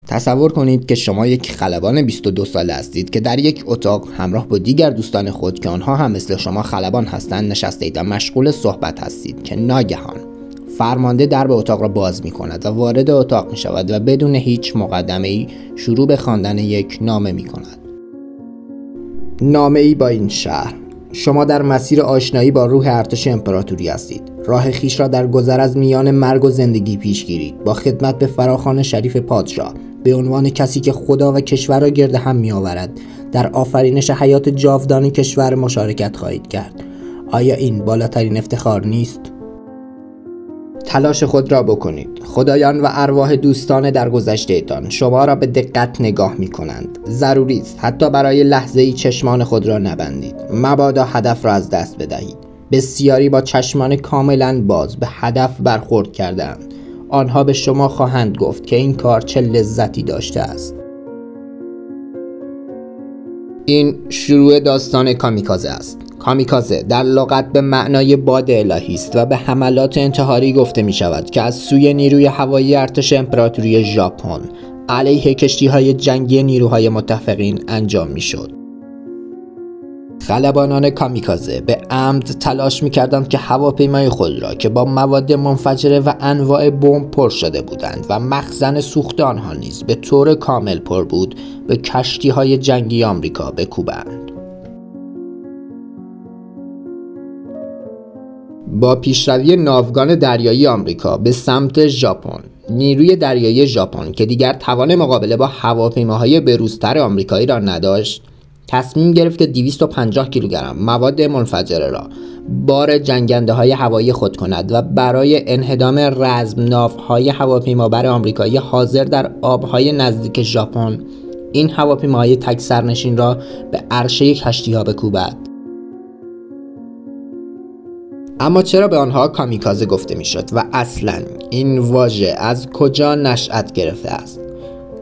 تصور کنید که شما یک خلبان 22 ساله هستید که در یک اتاق همراه با دیگر دوستان خود که آنها هم مثل شما خلبان هستند نشستید و مشغول صحبت هستید که ناگهان فرمانده درب اتاق را باز می کند و وارد اتاق می شود و بدون هیچ مقدمه‌ای شروع به خواندن یک نامه می کند. نامه‌ای با این شرح: شما در مسیر آشنایی با روح ارتش امپراتوری هستید. راه خیش را در گذر از میان مرگ و زندگی پیش گیرید. با خدمت به فراخوان شریف پادشاه به عنوان کسی که خدا و کشور را گرد هم می آورد در آفرینش حیات جاودان کشور مشارکت خواهید کرد. آیا این بالاترین افتخار نیست؟ تلاش خود را بکنید. خدایان و ارواح دوستان در گذشته‌تان شما را به دقت نگاه می کنند. ضروری است حتی برای لحظه‌ای چشمان خود را نبندید. مبادا هدف را از دست بدهید. بسیاری با چشمان کاملا باز به هدف برخورد کردند. آنها به شما خواهند گفت که این کار چه لذتی داشته است. این شروع داستان کامیکازه است. کامیکازه در لغت به معنای باد الهی است و به حملات انتحاری گفته می شود که از سوی نیروی هوایی ارتش امپراتوری ژاپن علیه کشتی‌های جنگی نیروهای متفقین انجام می شد. خلبانان کامیکازه به عمد تلاش می کردند که هواپیمای خود را که با مواد منفجره و انواع بمب پر شده بودند و مخزن سوخت آنها نیز به طور کامل پر بود به کشتی‌های جنگی آمریکا بکوبند. با پیشروی ناوگان دریایی آمریکا به سمت ژاپن، نیروی دریایی ژاپن که دیگر توان مقابله با هواپیماهای بروزتر آمریکایی را نداشت، تصمیم گرفت که 250 کیلوگرم مواد منفجره را بار جنگنده‌های هوایی خود کند و برای انهدام رزمناوهای هواپیمابر آمریکایی حاضر در آبهای نزدیک ژاپن این هواپیماهای تک سرنشین را به عرشه کشتی‌ها بکوبد. اما چرا به آنها کامیکازه گفته میشد و اصلا این واژه از کجا نشأت گرفته است؟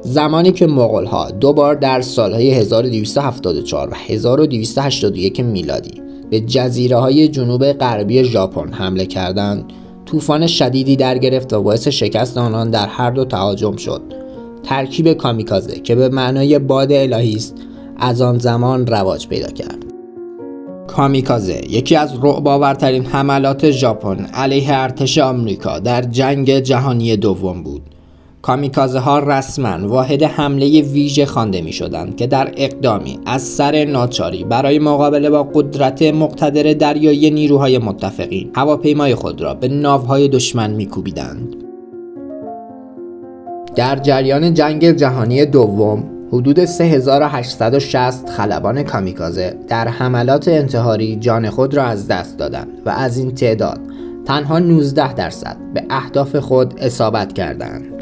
زمانی که مغول‌ها دو بار در سالهای 1274 و 1281 میلادی به جزیره‌های جنوب غربی ژاپن حمله کردند، طوفان شدیدی در گرفت و باعث شکست آنان در هر دو تهاجم شد. ترکیب کامیکازه که به معنای باد الهی است از آن زمان رواج پیدا کرد. کامیکازه یکی از رعب‌آورترین حملات ژاپن علیه ارتش آمریکا در جنگ جهانی دوم بود. کامیکازه ها رسما واحد حمله ویژه خوانده می شدند که در اقدامی از سر ناچاری برای مقابله با قدرت مقتدر دریایی نیروهای متفقین هواپیمای خود را به ناوهای دشمن می کوبیدند. در جریان جنگ جهانی دوم حدود 3860 خلبان کامیکازه در حملات انتحاری جان خود را از دست دادند و از این تعداد تنها 19% به اهداف خود اصابت کردند.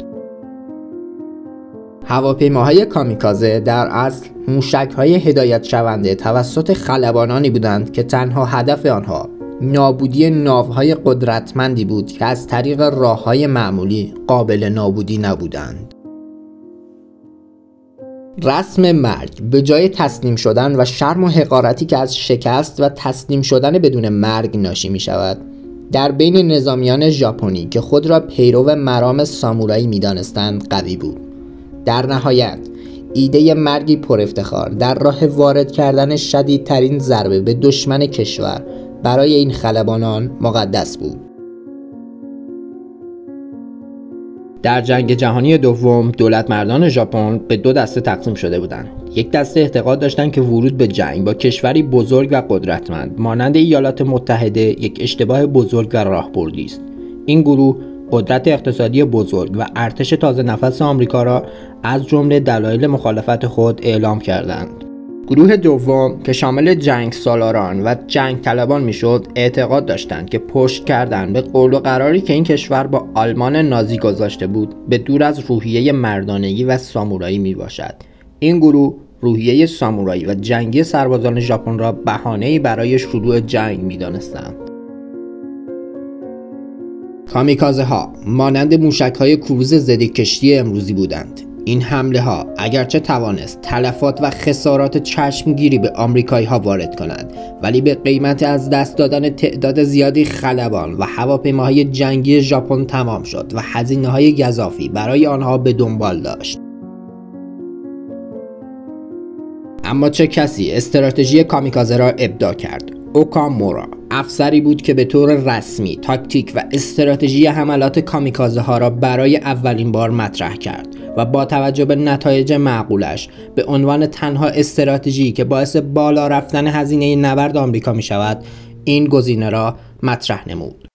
هواپیماهای کامیکازه در اصل موشک‌های هدایت شونده توسط خلبانانی بودند که تنها هدف آنها نابودی ناوهای قدرتمندی بود که از طریق راه‌های معمولی قابل نابودی نبودند. رسم مرگ به جای تسلیم شدن و شرم و حقارتی که از شکست و تسلیم شدن بدون مرگ ناشی می شود، در بین نظامیان ژاپنی که خود را پیرو مرام سامورایی می دانستند قوی بود. در نهایت ایده مرگی پر افتخار در راه وارد کردن شدیدترین ضربه به دشمن کشور برای این خلبانان مقدس بود. در جنگ جهانی دوم دولت مردان ژاپن به دو دسته تقسیم شده بودند. یک دسته اعتقاد داشتند که ورود به جنگ با کشوری بزرگ و قدرتمند مانند ایالات متحده یک اشتباه بزرگ و راهبردی است. این گروه قدرت اقتصادی بزرگ و ارتش تازه نفس آمریکا را از جمله دلایل مخالفت خود اعلام کردند. گروه دوم که شامل جنگ سالاران و جنگ طلبان میشد اعتقاد داشتند که پشت کردن به قول و قراری که این کشور با آلمان نازی گذاشته بود به دور از روحیه مردانگی و سامورایی می باشد. این گروه روحیه سامورایی و جنگی سربازان ژاپن را بهانه‌ای برای شروع جنگ می دانستند. کامیکازه ها مانند موشک های کروز ضد کشتی امروزی بودند. این حمله ها اگرچه توانست تلفات و خسارات چشمگیری به آمریکایی ها وارد کند، ولی به قیمت از دست دادن تعداد زیادی خلبان و هواپیماهای جنگی ژاپن تمام شد و هزینه‌های گزافی برای آنها به دنبال داشت. اما چه کسی استراتژی کامیکازه را ابداع کرد؟ اوکامورا افسری بود که به طور رسمی تاکتیک و استراتژی حملات کامیکازه ها را برای اولین بار مطرح کرد و با توجه به نتایج معقولش به عنوان تنها استراتژی که باعث بالا رفتن هزینه نبرد آمریکا می شود این گزینه را مطرح نمود.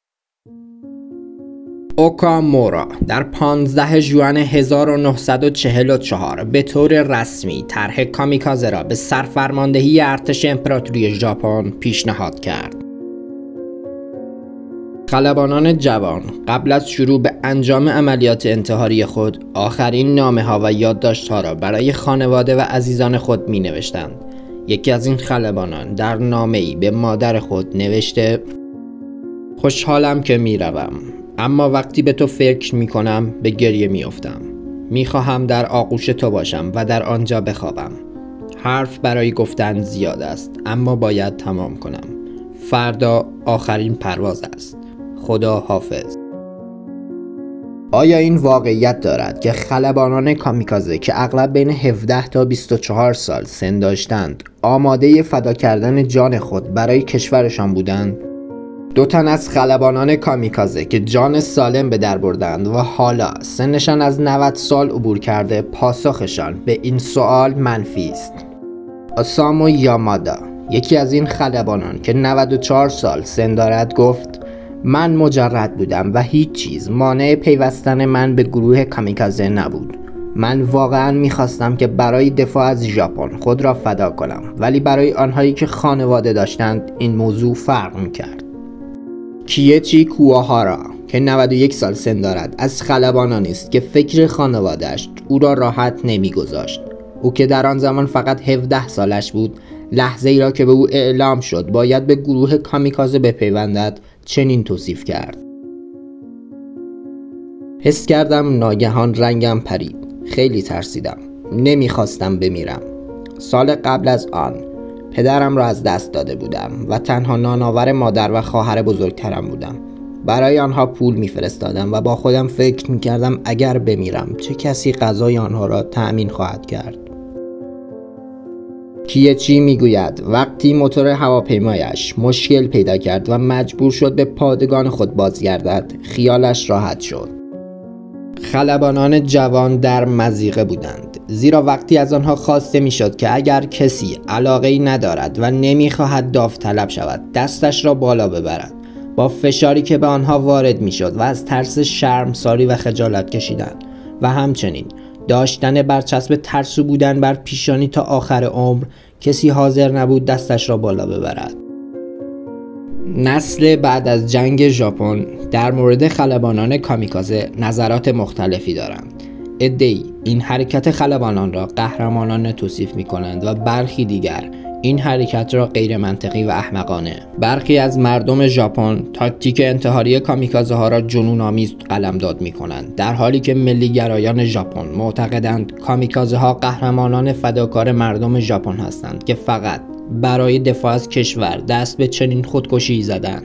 اوکامورا در 15 ژوئن 1944 به طور رسمی طرح کامیکازه را به سرفرماندهی ارتش امپراتوری ژاپن پیشنهاد کرد. خلبانان جوان قبل از شروع به انجام عملیات انتحاری خود آخرین نامه‌ها و یادداشت‌ها را برای خانواده و عزیزان خود می‌نوشتند. یکی از این خلبانان در نامه‌ای به مادر خود نوشته: خوشحالم که میروم، اما وقتی به تو فکر میکنم به گریه میافتم. میخواهم در آغوش تو باشم و در آنجا بخوابم. حرف برای گفتن زیاد است، اما باید تمام کنم. فردا آخرین پرواز است. خدا حافظ. آیا این واقعیت دارد که خلبانان کامیکازه که اغلب بین 17 تا 24 سال سن داشتند آماده فدا کردن جان خود برای کشورشان بودند؟ 2 تن از خلبانان کامیکازه که جان سالم به در بردند و حالا سنشان از 90 سال عبور کرده پاسخشان به این سوال منفی است. اوسامو یامادا، یکی از این خلبانان که 94 سال سن دارد، گفت: من مجرد بودم و هیچ چیز مانع پیوستن من به گروه کامیکازه نبود. من واقعا میخواستم که برای دفاع از ژاپن خود را فدا کنم، ولی برای آنهایی که خانواده داشتند این موضوع فرق میکرد. کیچی کوآهارا که 91 سال سن دارد از خلبانانی است که فکر خانواده‌اش او را راحت نمیگذاشت. او که در آن زمان فقط 17 سالش بود، لحظه ای را که به او اعلام شد باید به گروه کامیکازه بپیوندد چنین توصیف کرد: حس کردم ناگهان رنگم پرید. خیلی ترسیدم. نمیخواستم بمیرم. سال قبل از آن پدرم را از دست داده بودم و تنها نانآور مادر و خواهر بزرگترم بودم. برای آنها پول میفرستادم و با خودم فکر میکردم اگر بمیرم چه کسی غذای آنها را تأمین خواهد کرد. کیچی میگوید وقتی موتور هواپیمایش مشکل پیدا کرد و مجبور شد به پادگان خود بازگردد خیالش راحت شد. خلبانان جوان در مضیقه بودند، زیرا وقتی از آنها خواسته میشد که اگر کسی علاقه‌ای ندارد و نمیخواهد داوطلب شود دستش را بالا ببرد، با فشاری که به آنها وارد میشد و از ترس شرمساری و خجالت کشیدن و همچنین داشتن برچسب ترسو بودن بر پیشانی تا آخر عمر، کسی حاضر نبود دستش را بالا ببرد. نسل بعد از جنگ ژاپن در مورد خلبانان کامیکازه نظرات مختلفی دارند. عده‌ای این حرکت خلبانان را قهرمانانه توصیف می‌کنند و برخی دیگر این حرکت را غیر منطقی و احمقانه. برخی از مردم ژاپن تاکتیک انتحاری کامیکازه ها را جنون‌آمیز قلمداد می‌کنند، در حالی که ملی‌گرایان ژاپن معتقدند کامیکازه ها قهرمانان فداکار مردم ژاپن هستند که فقط برای دفاع از کشور دست به چنین خودکشی زدند.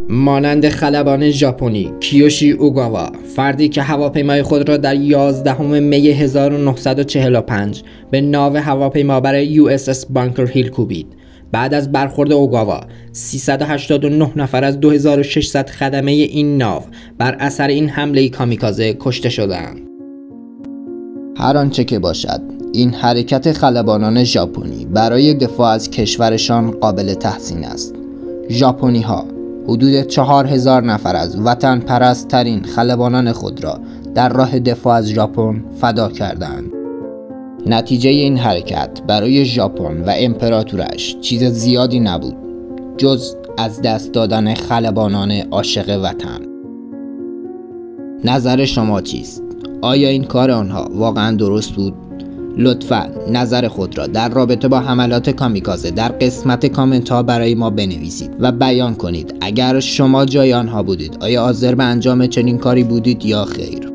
مانند خلبان ژاپنی کیوشی اوگاوا، فردی که هواپیمای خود را در 11 می 1945 به ناو هواپیمابر USS بانکر هیل کوبید. بعد از برخورد اوگاوا 389 نفر از 2600 خدمه این ناو بر اثر این حمله کامیکازه کشته شدند. هر آنچه که باشد، این حرکت خلبانان ژاپنی برای دفاع از کشورشان قابل تحسین است. ژاپنی ها حدود 4000 نفر از وطن پرست ترین خلبانان خود را در راه دفاع از ژاپن فدا کردند. نتیجه این حرکت برای ژاپن و امپراتورش چیز زیادی نبود جز از دست دادن خلبانان عاشق وطن. نظر شما چیست؟ آیا این کار آنها واقعا درست بود؟ لطفاً نظر خود را در رابطه با حملات کامیکازه در قسمت کامنت ها برای ما بنویسید و بیان کنید. اگر شما جای آنها بودید آیا حاضر به انجام چنین کاری بودید یا خیر؟